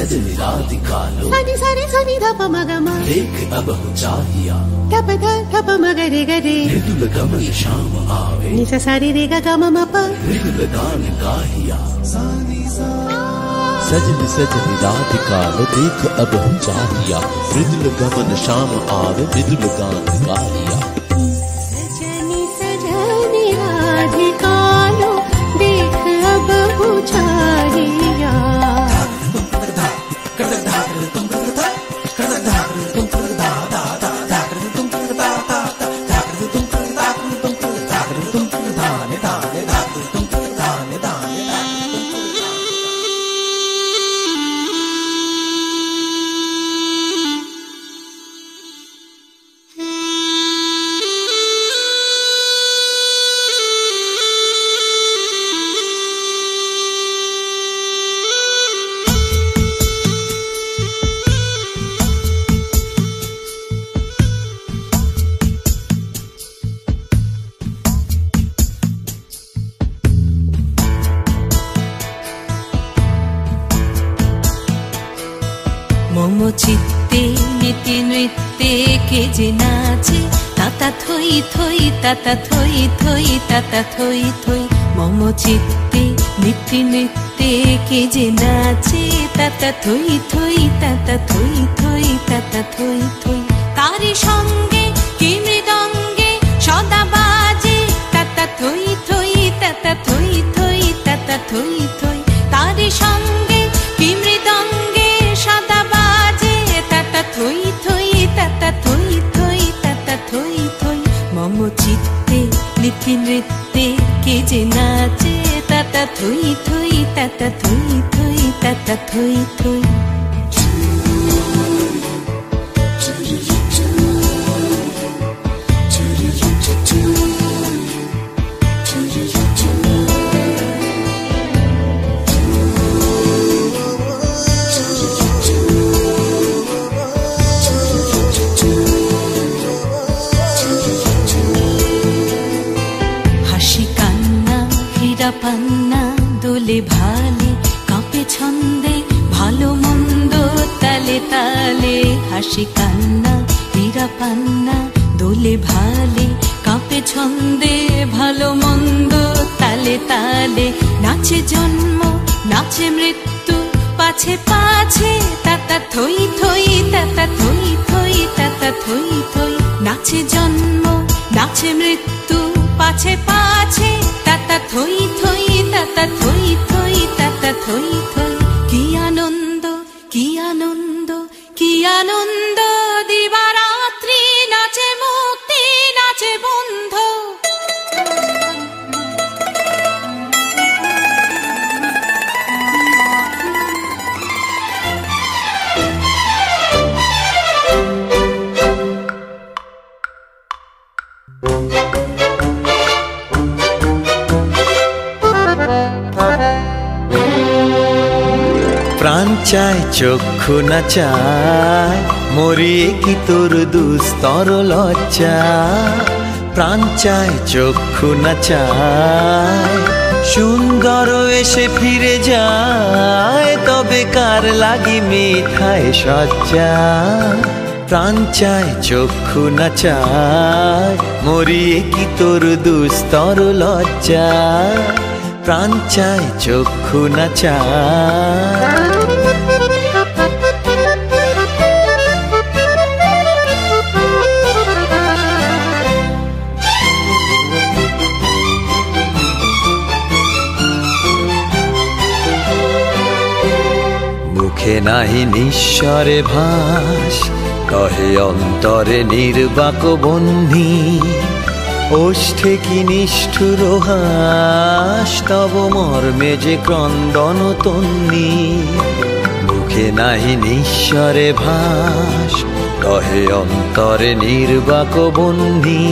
सजनी राधिकालो सनी सनी सनी धप मगमा देख अब हो चाहिया धप धप मगरे गरे मृदुल गमन शाम आवे निस सारी रे गा गम मप मृदुल गान गाहिया सजनी सजनी राधिकालो देख अब हो चाहिया मृदुल गमन शाम आवे मृदुल गान गाहिया सजनी सजनी राधिकालो देख अब हो चाहिया मम चित्ते नीति नृत्ते के जे नाचे ताता थोई थोई ताता थोई थोई ताता थोई थोई मम चित्ते नीति नृत्ते के जे नाचे ताता थोई थोई ताता थोई थोई ताता थोई थोई तारी संगे कि मृदंगे सदा बाजे ताता थोई थोई ताता थोई थोई ताता थोई थोई तारी संगे कि मृदंगे सदा थोई थोई ताता थोई थोई ताता थोई थोई मम चित्ते नीति नृत्ते के जे नाचे ताता थोई थोई ताता थोई थोई ताता थोई थोई পান্না দোলে ভালে কাঁপে ছন্দে ভালো মন্দ তালে তালে হাসি কান্না হীরা পান্না দোলে ভালে কাঁপে ছন্দে ভালো মন্দ তালে তালে নাচে জন্ম নাচে মৃত্যু পাছে পাছে তাতা থই থই তাতা থই থই তাতা থই থই নাচে জন্ম নাচে মৃত্যু পাছে পাছে তাতা থই থই তাতা থই থই তাতা থই থই কি আনন্দ কি আনন্দ কি আনন্দ দিবারাত্রি নাচে মুক্তি নাচে বন্ধ প্রাণ চায় চক্ষু না চায় মরিয়ে কি তোর দুস্তর লজ্জা প্রাণ চায় চক্ষু না চায় সুন্দর এসে ফিরে যায় তবে কার লাগি মিঠায় সজ্জা প্রাণ চায় চক্ষু না চায় মরিয়ে কি তোর দুস্তর লজ্জা প্রাণ চায় চক্ষু না চায় মুখে নাহি নিঃস্বরে ভাস কহে অন্তরে নির্বাক বহ্নি ওষ্ঠে কি নিষ্ঠুর হাস তব মর্মে যে ক্রন্দন তন্নি মুখে নাহি নিঃস্বরে ভাস কহে অন্তরে নির্বাক বহ্নি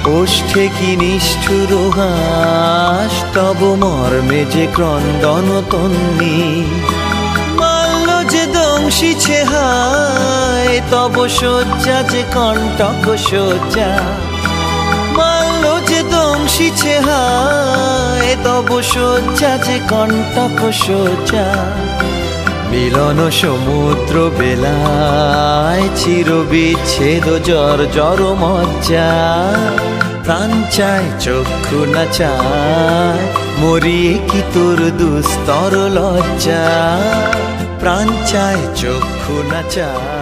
ওষ্ঠে কি নিষ্ঠুর হাস তব মর্মে যে ক্রন্দন তন্নি মাল্য যে দংশিছে হায় তব শয্যা যে কণ্টক শয্যা মাল্য যে দংশিছে হায় তব শয্যা যে কণ্টক শয্যা মিলন সমুদ্র বেলায় চির বিচ্ছেদ জর জর মজ্জা প্রাণ চায় চক্ষু না চায় মরিয়ে কি তোর দুস্তর লজ্জা প্রাণ চায় চক্ষু না চায়